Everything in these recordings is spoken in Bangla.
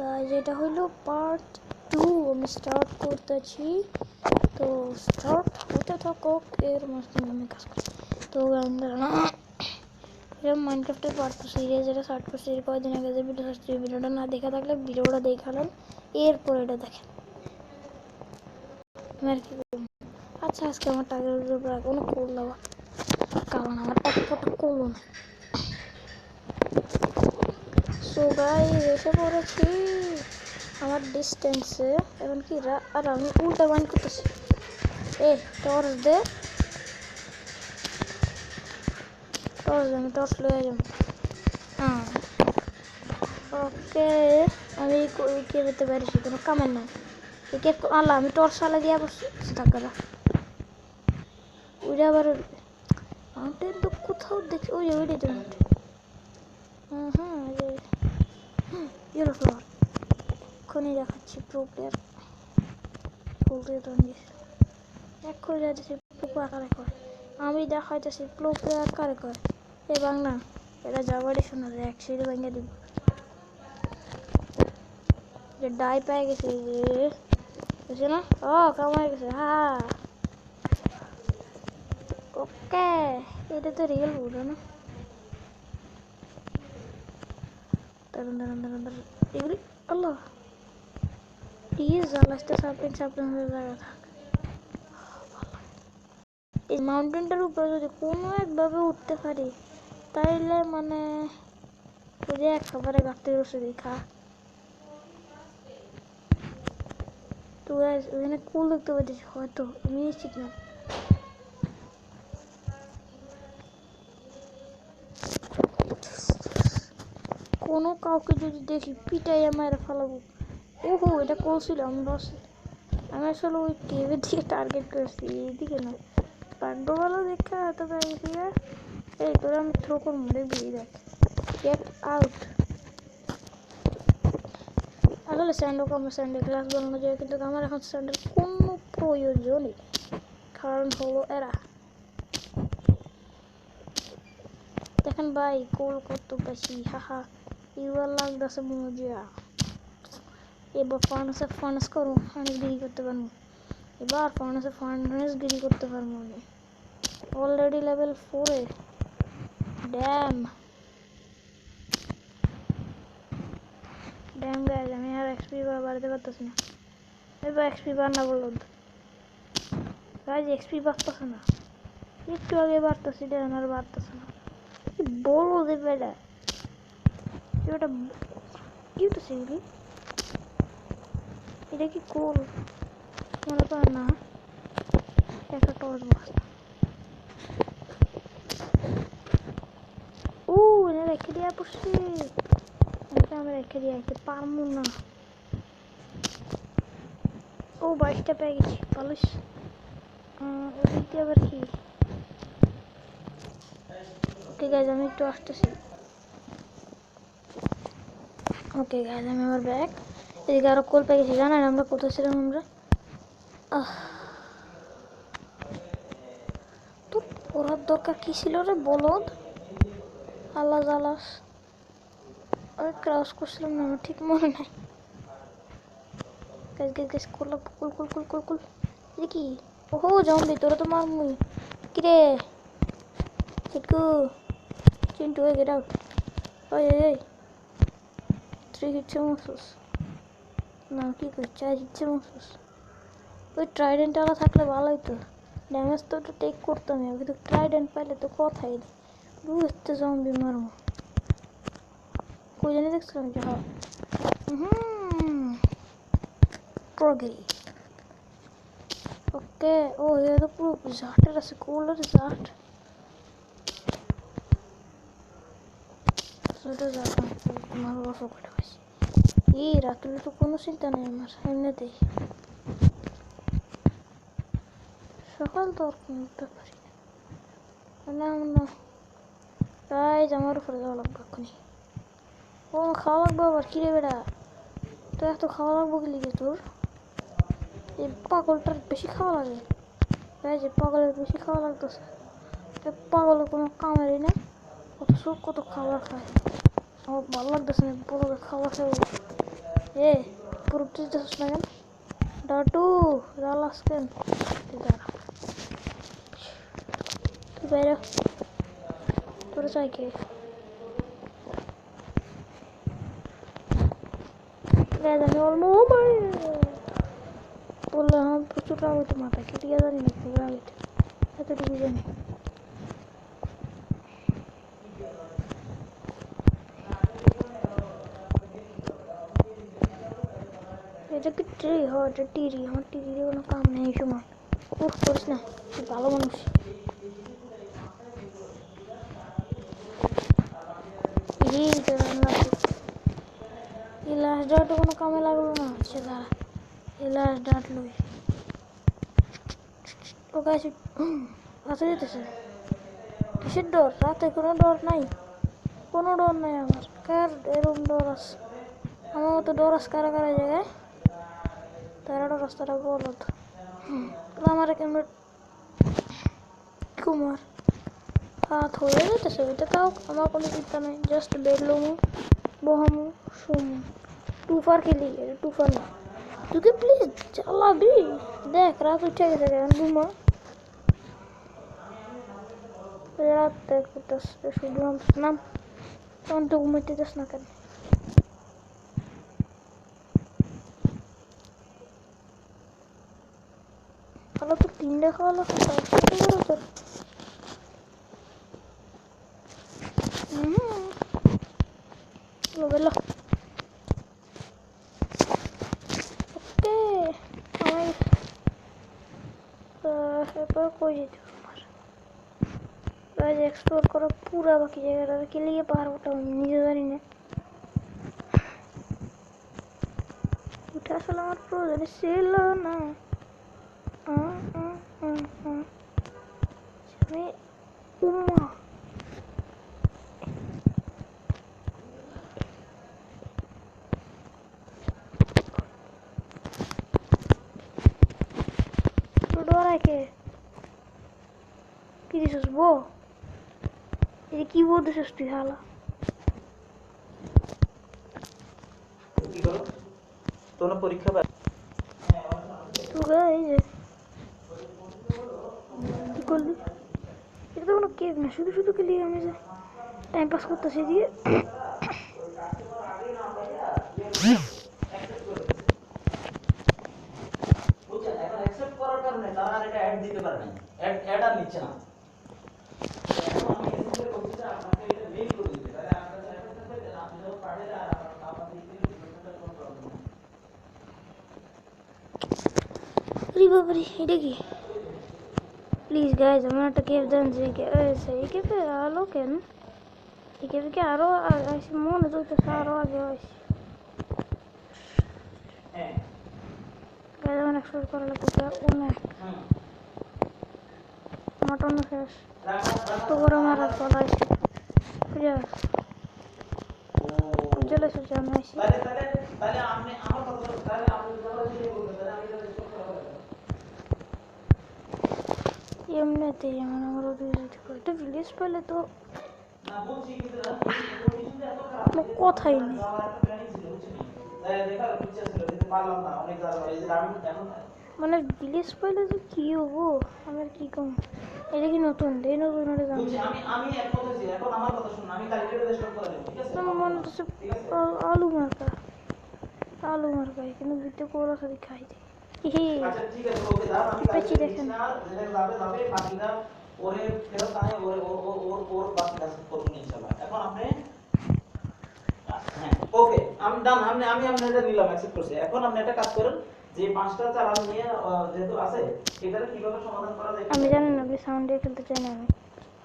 গাইজ এটা হলো পার্ট 2 আমি স্টার্ট করতেছি। তো স্টার্ট হতে থাকুক, এর মধ্যে আমি কাজ করছি। তো এরকম মাইনক্রাফটের পার্ট 2 সিরিজ এটা স্টার্ট করছি কয়েকদিন আগে। যে ভিডিও আসছে ভিডিওটা না দেখা থাকলে ভিডিওটা দেখালেন, এরপর এটা দেখেন। আর কি আচ্ছা, আজকে আমার টাকার উপরে কোনো কোল দেওয়া, কারণ আমার এক ফটো কোলও না। সো গাইস এসে পড়েছি আমার ডিস্টেন্সে। এখন কি আর আমি উল্টা বান করতেছি। টর্চ দে, আমি টর্চ লয়ে যাব। হ্যাঁ ওকে, আমি কে পেতে পারিছি কোনো কামের নাই। কে আল্লাহ, আমি টর্চ চালা দিয়ে বসছি টাকাটা উড়ে আবার মাউন্টেন তো কোথাও দেখছি। ওইটাই তো মাউন্টেন। হ্যাঁ ইয়েলো ফ্লাওয়ার এক্ষুনি দেখাচ্ছি। প্রো প্লেয়ার বলতে তো এক্ষুনি যাচ্ছি প্রো কারে করে। আমি দেখাইতেছি প্রো প্লেয়ার কারে করে। এ বাংলা এটা যাবারই শোনা যায়, এক সিঁড়ি ভেঙে দিব। যে ডাই পেয়ে গেছে বুঝছে না? ও কামাই গেছে। হ্যাঁ ওকে, এটা তো রিয়েল বুঝো না। দাঁড়ান এগুলি আল্লাহ প্লিজ জ্বালাসতে সাপেন জায়গা থাক। এই মাউন্টেনটার উপরে যদি কোনো একভাবে উঠতে পারি তাইলে মানে ওই যে একেবারে গাছতে বসে দেখা। তো ওখানে কুল দেখতে পাচ্ছিস হয়তো, আমি নিশ্চিত না। কোনো কাউকে যদি দেখি পিটাই আমার ফেলাবো। ওহো এটা করছিল আমি আসলে ওই টিভির দিকে টার্গেট করছি, এইদিকে না। ভাগ্যভালো দেখা হয়তো পেয়েছি। এই তোরা আমি থ্রো করবো, দেখবি দেখ। Get out. আসলে স্যান্ডও আমার স্যান্ডেল ক্লাস বানানো যায়, কিন্তু আমার এখন স্যান্ডেল কোনো প্রয়োজনই, কারণ হলো এরা। দেখেন ভাই কোল কত বেশি, হাহা ইউর লাগতেছে মজা। এবার ফার্নেস করুন, ফার্নেস গিরি করতে পারবো। এবার ফার্নেস গিরি করতে পারবো আমি অলরেডি লেভেল 4 এ। ড্যাম গাইজ, আমি আর এক্সপি বাড়াতে পারতেছি না। এবার এক্সপি বাড়না বললো গাইজ, এক্সপি বাড়তেছে না। একটু আগে বাড়তেছি, দেখেন আর বাড়তেছে না। কি বলো দেবে এটা, এটা কি হতেছে এগুলি? এটা কি কোল মনে করেন না? একটা টর্চ বক্স। এটা রেখে দেওয়া পড়ছি। আমি রেখে দিয়ে আসতে পারবো না। ও 22টা পেয়ে গেছি পালিশ। ওদিকে আবার কি? ওকে গাইজ আমি একটু আসতেছি। ওকে গাইজ আমি আমার ব্যাগ এদিকে আরো কোল পেয়ে গেছি। জানেন আমরা কোথায় ছিলাম? আমরা তো পড়ার দরকার কি ছিল রে বলদ, আল্লাহ জালাস। আমি ক্রাস করছিলাম না, আমার ঠিক মনে নাই। গাইজ কুল এটা কি? ওহো জম্বি, তোরা তো মারমুই। কিরে চিটকু চিন্টু, গেট আউট। ওই 3 হিটছে মসুস না, কি করি 4 হিটছে মসুস। ওই ট্রাইডেন্টওয়ালা থাকলে ভালোই তো, ড্যামেজ তো ওটা টেক করতাম, কিন্তু ট্রাইডেন্ট পাইলে তো কথাই নেই। বুঝতে জম্বি মারবো কই জানি দেখছিলাম যে প্রগেরি। ওকে ও এটা তো পুরো জাটের আছে, কোলের জাট। সেটা জাট আমার অল্প করে পাইছি। এই রাতুলে তো কোনো চিন্তা নেই আমার এমনিতেই। সকাল তো আর কোনো উঠতে পারি না। গাইজ আমার উপরে যাওয়া লাগবে এক্ষুনি। ও খাওয়া লাগবে আবার, কিরে বেড়া তো এত খাওয়া লাগবো কি লিখে তোর? এই পাগলটার বেশি খাওয়া লাগে। গাইজ পাগলের বেশি খাওয়া লাগতেছে। পাগলের কোনো কামেরই না, কত খাবার খায়। আমার ভালো লাগতেছে না বড় খাবার খাবো। এ পুরুত্রি দিতেছিস না কেন? ডাটু জ্বালাস কেন? দাঁড়া তুই বাইরে তোর চাই কে আমি অল্প বললাম আমার প্রচুর রাগ হতো মাথায় কেটে জানি না খুব রাগ হতো এতটুকু জানি এটা কি ট্রি হয় এটা টিরি আমার টিরির কোনো কাম নেই এই সময় উফ করিস না তুই ভালো মানুষ এই লাস্ট ডাটও কোনো কামে লাগলো না আচ্ছা দাঁড়া এই লাস্ট ডাট লই ও গাছ কাছে যেতেছে কিসের ডর রাতে কোনো ডর নাই কোনো ডর নাই আমার কার এরকম ডর আছে আমার মতো ডর আছে কারা কারা জায়গায় তারা রাস্তাটা বলত আমার কেমন কুমার হাত হয়ে যেতেছে ওইটা তাও আমার কোনো চিন্তা নেই জাস্ট বেরলুমু বহামু শুমু টুফার খেলি টুফার না তুই প্লিজ চালাবি দেখ রাত উঠে গেছে কেন ঘুমা রাত দেখ শুধু নাম তখন তো ঘুমাইতে যাস না কেন খালা তো তিনটে খাওয়ালো তোর বেলো ওকে আমি এরপর কই যেতে আমার গাছ এক্সপ্লোর করা পুরা বাকি জায়গাটা কে লিয়ে পারবো ওটা আমি নিজে জানি না ওটা আসলে আমার প্রয়োজন ছিল না আমি উম্মা কে কি দিছিস বো এই কি বো দিছিস তুই হালা কি করো তোমরা পরীক্ষা পাই তুই এই যে কি করলি এটা তো কোনো কেক না শুধু শুধু খেলি আমি যে টাইম পাস করতেছি দিয়ে বুঝছেন এখন অ্যাকসেপ্ট করার কারণে তারা আর এটা অ্যাড দিতে পারে না অ্যাড আর নিচ্ছে না এখন আমি এসে বলছি যে আপনাকে এটা মেইল করে দিতে তাহলে আপনারা অ্যাড করতে পারেন আপনি যখন পাঠিয়ে দেন আর আপনাদের ইমেলটা কোনো প্রবলেম নেই अरे बाप रे এটা কি প্লিজ গাইজ আমার একটা কেপ দেন যে সেই কেপে আলো কেন এই কেপে কি আরো আসি মনে চলতেছে আরো আগে আসি হ্যাঁ গাইজ আমার এক্সপ্লোর করা লাগতেছে ওনে মটন শেষ তো বড় মারার পর আসি বুঝা চলে এসেছি আমি আসি তাহলে আপনি আমার কথা তাহলে আপনি যখন বলবেন তাহলে আমি এমনিতেই আমার একটা ভিলেজ পেলে তো না বলছি কিন্তু কথাই নেই মানে ভিলেজ পেলে তো কি হবো আমার কি কম এটা কি নতুন দেই নতুন হলে জানি আমি এক কথা জি এখন আমার কথা শুনুন আমি কালকে রেস্টুরেন্ট করে দেব ঠিক আছে আমার মনে হচ্ছে আলু মার্কা কিন্তু ভিতরে কোলা সাথে খাই দেয় আচ্ছা ঠিক আছে ওকে দাও আমি কালকে দেখেন না যেটা যাবে বাকিটা ওরে ফেরত আনে ওর বাকি কাজ করব ইনশাআল্লাহ এখন আপনি হ্যাঁ ওকে আমি ডান আমি আপনাদের নিলাম অ্যাকসেপ্ট করছি এখন আপনি একটা কাজ করেন যে পাঁচটা চালান নিয়ে যেহেতু আছে এটারে কিভাবে সমাধান করা যায় আমি জানি না আমি সাউন্ড দিয়ে খেলতে চাই না আমি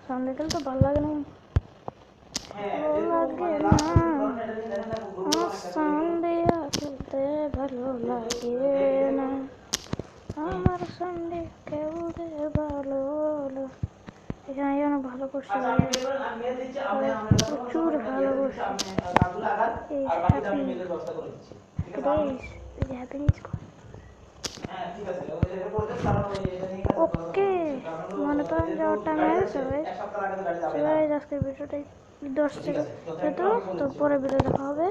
সাউন্ড দিয়ে খেলতে ভালো লাগে না হ্যাঁ সাউন্ড দিয়ে খেলতে ভালো লাগে না আমার সামনে কেউ ভালো এখানে যেন ভালো করছে প্রচুর ভালো করছে এই হ্যাপি ওকে মনে করেন যাওয়ার টাইম হয়ে গেছে সবাই আজকের ভিডিওটাই 10 থেকে তো পরে ভিডিও দেখা হবে